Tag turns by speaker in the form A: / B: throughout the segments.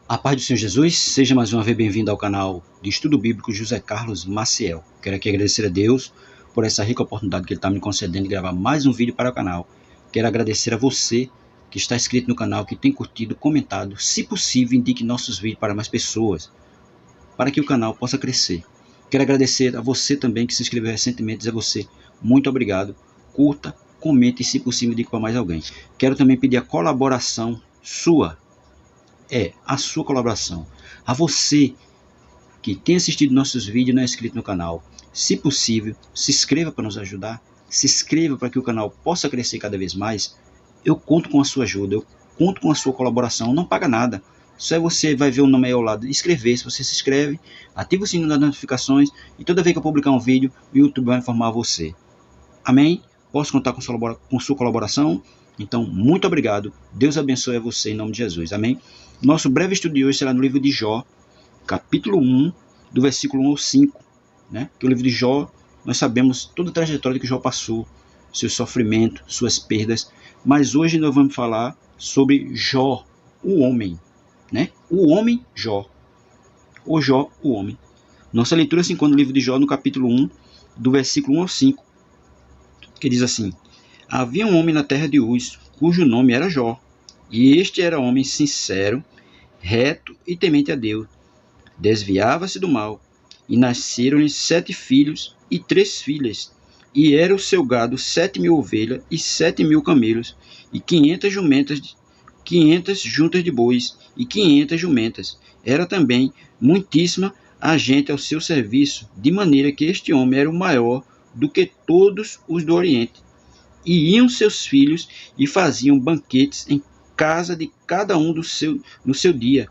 A: A paz do Senhor Jesus, seja mais uma vez bem-vindo ao canal de Estudo Bíblico José Carlos Maciel. Quero aqui agradecer a Deus por essa rica oportunidade que Ele está me concedendo de gravar mais um vídeo para o canal. Quero agradecer a você que está inscrito no canal, que tem curtido, comentado. Se possível, indique nossos vídeos para mais pessoas, para que o canal possa crescer. Quero agradecer a você também que se inscreveu recentemente, dizer a você muito obrigado. Curta, comente e, se possível, indique para mais alguém. Quero também pedir a colaboração sua. A sua colaboração. A você que tem assistido nossos vídeos e não é inscrito no canal, se possível, se inscreva para nos ajudar, se inscreva para que o canal possa crescer cada vez mais. Eu conto com a sua ajuda, eu conto com a sua colaboração, não paga nada. Só você vai ver o nome aí ao lado, inscrever. Se você se inscreve, ativa o sininho das notificações e toda vez que eu publicar um vídeo, o YouTube vai informar você. Amém? Posso contar com sua colaboração? Então, muito obrigado. Deus abençoe a você em nome de Jesus. Amém? Nosso breve estudo de hoje será no livro de Jó, capítulo 1, do versículo 1 ao 5. Né? Que o livro de Jó, nós sabemos toda a trajetória que Jó passou, seu sofrimento, suas perdas. Mas hoje nós vamos falar sobre Jó, o homem. Né? O homem Jó. O Jó, o homem. Nossa leitura se encontra no livro de Jó, no capítulo 1, do versículo 1 ao 5. Que diz assim: Havia um homem na terra de Uz, cujo nome era Jó, e este era homem sincero, reto e temente a Deus. Desviava-se do mal, e nasceram-lhe 7 filhos e 3 filhas, e era o seu gado 7.000 ovelhas e 7.000 camelos, e 500 jumentas, 500 juntas de bois, e 500 jumentas. Era também muitíssima a gente ao seu serviço, de maneira que este homem era o maior do que todos os do Oriente. E iam seus filhos e faziam banquetes em casa de cada um no seu dia,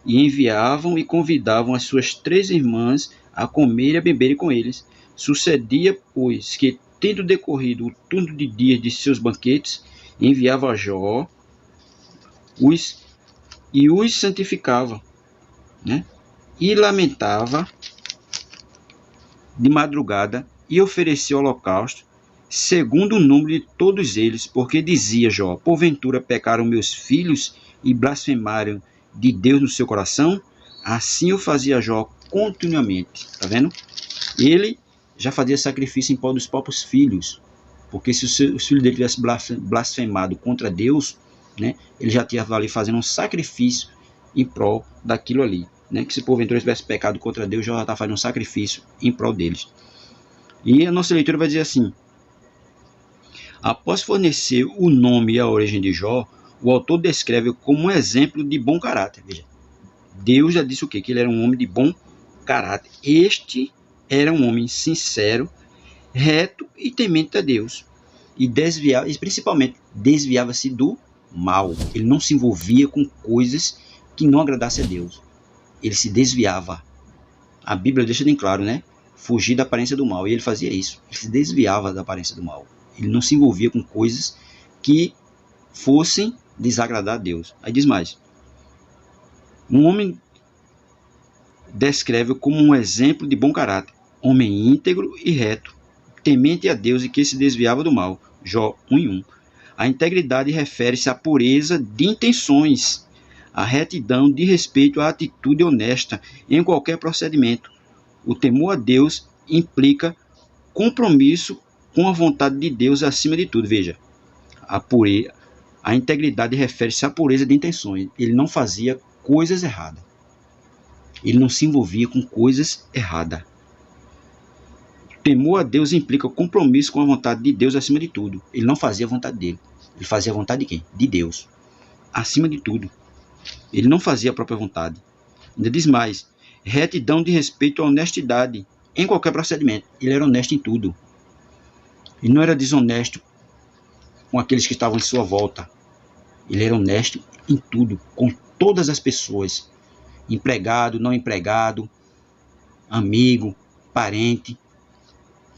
A: e enviavam e convidavam as suas 3 irmãs a comer e a beberem com eles. Sucedia, pois, que, tendo decorrido o turno de dias de seus banquetes, enviava a Jó os santificava, né? E lamentava de madrugada e oferecia holocausto, segundo o número de todos eles, porque dizia Jó: porventura pecaram meus filhos e blasfemaram de Deus no seu coração? Assim eu fazia Jó continuamente. Tá vendo? Ele já fazia sacrifício em prol dos próprios filhos, porque se os filhos dele tivessem blasfemado contra Deus, né, ele já tinha ali fazendo um sacrifício em prol daquilo ali, né, que se porventura tivesse pecado contra Deus, já está fazendo um sacrifício em prol deles. E a nossa leitura vai dizer assim: após fornecer o nome e a origem de Jó, o autor descreve como um exemplo de bom caráter. Veja, Deus já disse o quê? Que ele era um homem de bom caráter. Este era um homem sincero, reto e temente a Deus. E principalmente desviava-se do mal. Ele não se envolvia com coisas que não agradassem a Deus. Ele se desviava. A Bíblia deixa bem claro, né? Fugir da aparência do mal. E ele fazia isso. Ele se desviava da aparência do mal. Ele não se envolvia com coisas que fossem desagradar a Deus. Aí diz mais: um homem descreve como um exemplo de bom caráter, homem íntegro e reto, temente a Deus e que se desviava do mal. Jó 1:1. A integridade refere-se à pureza de intenções, à retidão de respeito à atitude honesta em qualquer procedimento. O temor a Deus implica compromisso com a vontade de Deus acima de tudo. Veja, a integridade refere-se à pureza de intenções. Ele não fazia coisas erradas. Ele não se envolvia com coisas erradas. Temor a Deus implica compromisso com a vontade de Deus acima de tudo. Ele não fazia a vontade dele. Ele fazia a vontade de quem? De Deus. Acima de tudo. Ele não fazia a própria vontade. Ainda diz mais: retidão de respeito à honestidade em qualquer procedimento. Ele era honesto em tudo. Ele não era desonesto com aqueles que estavam em sua volta. Ele era honesto em tudo, com todas as pessoas. Empregado, não empregado, amigo, parente.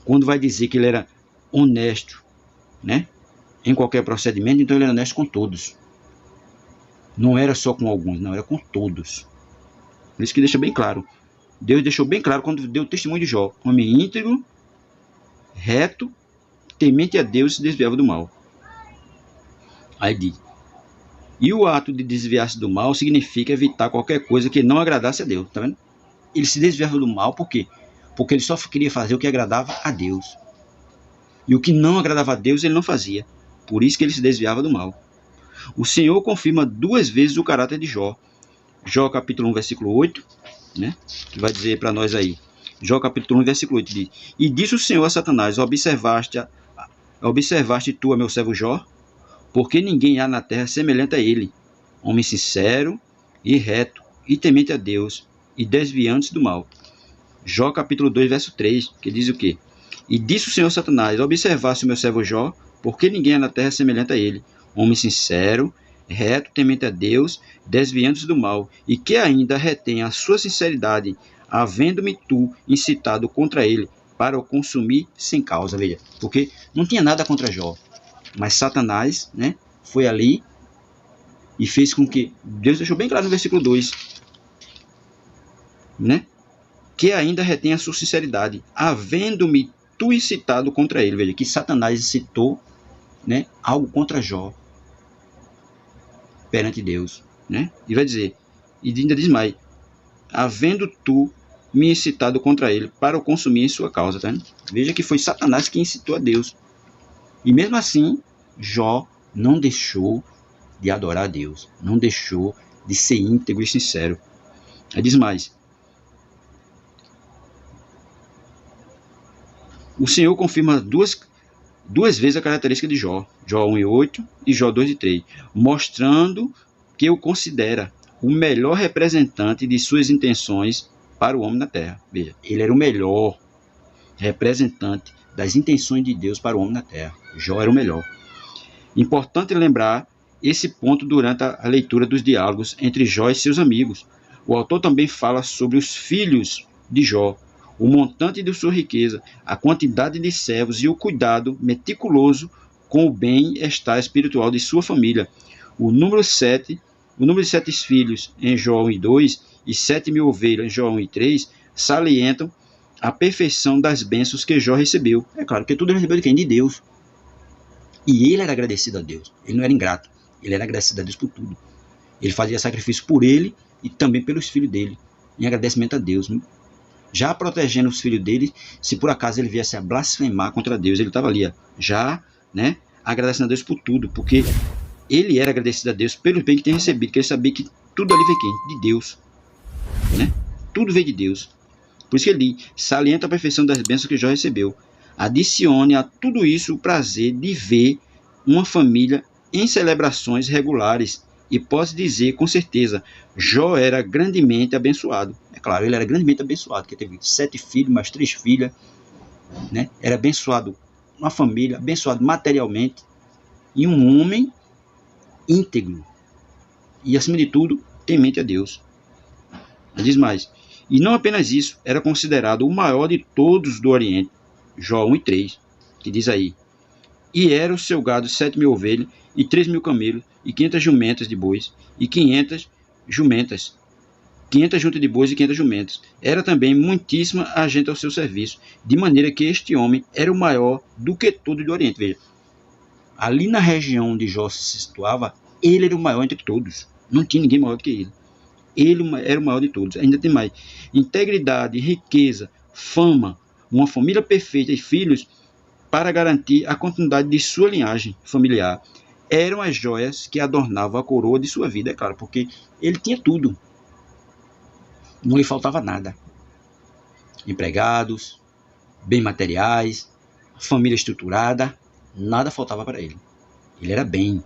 A: Quando vai dizer que ele era honesto, né, em qualquer procedimento, então ele era honesto com todos. Não era só com alguns, não, era com todos. Por isso que deixa bem claro. Deus deixou bem claro quando deu o testemunho de Jó: homem íntegro, reto, temente a Deus e se desviava do mal. Aí diz: E o ato de desviar-se do mal significa evitar qualquer coisa que não agradasse a Deus, tá vendo? Ele se desviava do mal por quê? Porque ele só queria fazer o que agradava a Deus. E o que não agradava a Deus ele não fazia. Por isso que ele se desviava do mal. O Senhor confirma 2 vezes o caráter de Jó. Jó capítulo 1, versículo 8, né? Que vai dizer para nós aí. Jó capítulo 1, versículo 8 diz: E disse o Senhor a Satanás: observaste tu a meu servo Jó? Porque ninguém há na terra semelhante a ele, homem sincero e reto, e temente a Deus, e desviante do mal. Jó capítulo 2, verso 3, que diz o quê? E disse o Senhor a Satanás: observaste o meu servo Jó? Porque ninguém há na terra semelhante a ele, homem sincero, reto, temente a Deus, desviando-se do mal, e que ainda retém a sua sinceridade, havendo-me tu incitado contra ele, para o consumir sem causa. Veja, porque não tinha nada contra Jó, mas Satanás, né, foi ali e fez com que, Deus deixou bem claro no versículo 2, né, que ainda retém a sua sinceridade, havendo-me tu incitado contra ele. Veja, que Satanás incitou, né, algo contra Jó perante Deus, né? E vai dizer, e ainda diz mais: havendo tu me incitado contra ele para o consumir em sua causa, tá? Veja que foi Satanás que incitou a Deus. E mesmo assim, Jó não deixou de adorar a Deus, não deixou de ser íntegro e sincero. Aí diz mais: o Senhor confirma duas vezes a característica de Jó, Jó 1:8 e Jó 2:3, mostrando que o considera o melhor representante de suas intenções para o homem na terra. Veja, ele era o melhor representante das intenções de Deus para o homem na terra. Jó era o melhor. Importante lembrar esse ponto durante a leitura dos diálogos entre Jó e seus amigos. O autor também fala sobre os filhos de Jó, o montante de sua riqueza, a quantidade de servos e o cuidado meticuloso com o bem-estar espiritual de sua família. O número de 7 filhos em Jó 1:2 e 7.000 ovelhas em Jó 1:3 salientam a perfeição das bênçãos que Jó recebeu. É claro que tudo ele recebeu de quem? De Deus. E ele era agradecido a Deus. Ele não era ingrato. Ele era agradecido a Deus por tudo. Ele fazia sacrifício por ele e também pelos filhos dele, em agradecimento a Deus. Já protegendo os filhos dele, se por acaso ele viesse a blasfemar contra Deus, ele estava ali, já, né, agradecendo a Deus por tudo, porque ele era agradecido a Deus pelo bem que tem recebido, que ele sabia que tudo ali veio quem? De Deus, né? Tudo veio de Deus. Por isso que ele salienta a perfeição das bênçãos que Jó recebeu. Adicione a tudo isso o prazer de ver uma família em celebrações regulares. E posso dizer com certeza, Jó era grandemente abençoado. É claro, ele era grandemente abençoado, porque teve 7 filhos, mais 3 filhas, né? Era abençoado uma família, abençoado materialmente, e um homem íntegro. E acima de tudo, temente a Deus. Diz mais: e não apenas isso, era considerado o maior de todos do Oriente. Jó 1:3, que diz aí: e era o seu gado 7.000 ovelhas, e 3.000 camelos, e 500 jumentas de bois, e 500 jumentas, 500 juntas de bois e 500 jumentas. Era também muitíssima a gente ao seu serviço, de maneira que este homem era o maior do que todo do Oriente. Veja, ali na região onde Jó se situava, ele era o maior entre todos. Não tinha ninguém maior do que ele. Ele era o maior de todos. Ainda tem mais: integridade, riqueza, fama, uma família perfeita e filhos para garantir a continuidade de sua linhagem familiar. Eram as joias que adornavam a coroa de sua vida, é claro, porque ele tinha tudo. Não lhe faltava nada. Empregados, bens materiais, família estruturada, nada faltava para ele. Ele era bem,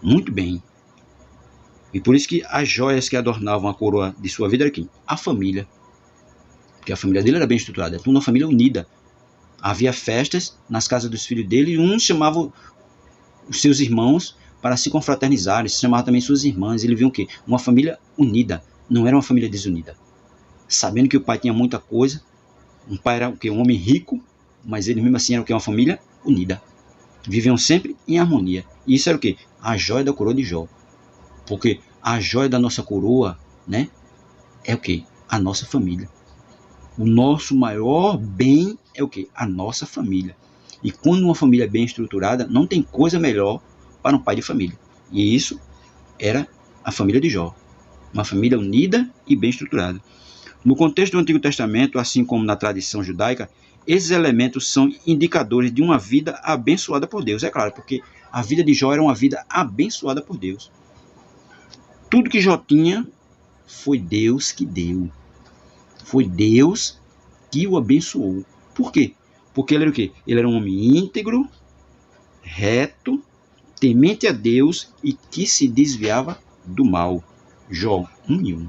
A: muito bem. E por isso que as joias que adornavam a coroa de sua vida era quem? A família. Porque a família dele era bem estruturada, era uma família unida. Havia festas nas casas dos filhos dele, e uns chamavam os seus irmãos para se confraternizar, eles chamavam também suas irmãs. Ele viu o quê? Uma família unida, não era uma família desunida. Sabendo que o pai tinha muita coisa, um pai era o quê? Um homem rico, mas ele mesmo assim era o quê? Uma família unida. Viviam sempre em harmonia. E isso era o quê? A joia da coroa de Jó. Porque a joia da nossa coroa, né, é o quê? A nossa família. O nosso maior bem é o quê? A nossa família. E quando uma família é bem estruturada, não tem coisa melhor para um pai de família. E isso era a família de Jó, uma família unida e bem estruturada. No contexto do Antigo Testamento, assim como na tradição judaica, esses elementos são indicadores de uma vida abençoada por Deus. É claro, porque a vida de Jó era uma vida abençoada por Deus. Tudo que Jó tinha foi Deus que deu. Foi Deus que o abençoou. Por quê? Porque ele era o quê? Ele era um homem íntegro, reto, temente a Deus e que se desviava do mal. Jó 1:1.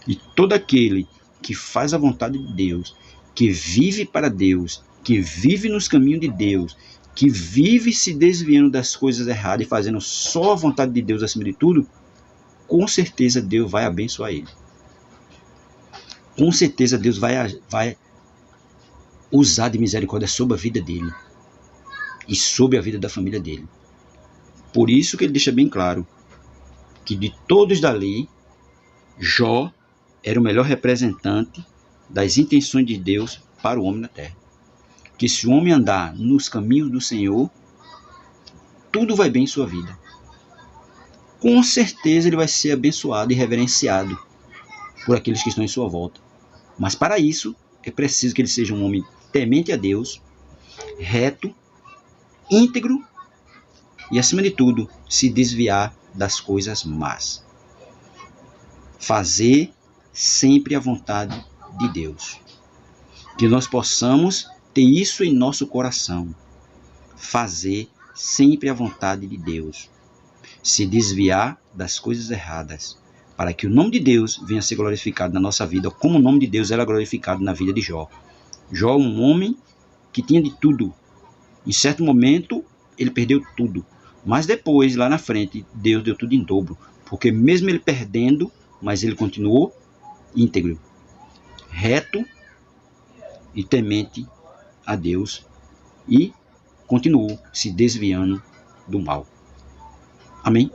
A: E todo aquele que faz a vontade de Deus, que vive para Deus, que vive nos caminhos de Deus, que vive se desviando das coisas erradas e fazendo só a vontade de Deus acima de tudo, com certeza Deus vai abençoar ele. Com certeza Deus vai usar de misericórdia sobre a vida dele e sobre a vida da família dele. Por isso que ele deixa bem claro que de todos da lei, Jó era o melhor representante das intenções de Deus para o homem na terra. Que se o homem andar nos caminhos do Senhor, tudo vai bem em sua vida. Com certeza ele vai ser abençoado e reverenciado por aqueles que estão em sua volta. Mas para isso, é preciso que ele seja um homem temente a Deus, reto, íntegro e, acima de tudo, se desviar das coisas más. Fazer sempre a vontade de Deus. Que nós possamos ter isso em nosso coração. Fazer sempre a vontade de Deus. Se desviar das coisas erradas, para que o nome de Deus venha a ser glorificado na nossa vida, como o nome de Deus era glorificado na vida de Jó. Jó, um homem que tinha de tudo. Em certo momento, ele perdeu tudo. Mas depois, lá na frente, Deus deu tudo em dobro. Porque mesmo ele perdendo, mas ele continuou íntegro, reto e temente a Deus. E continuou se desviando do mal. Amém?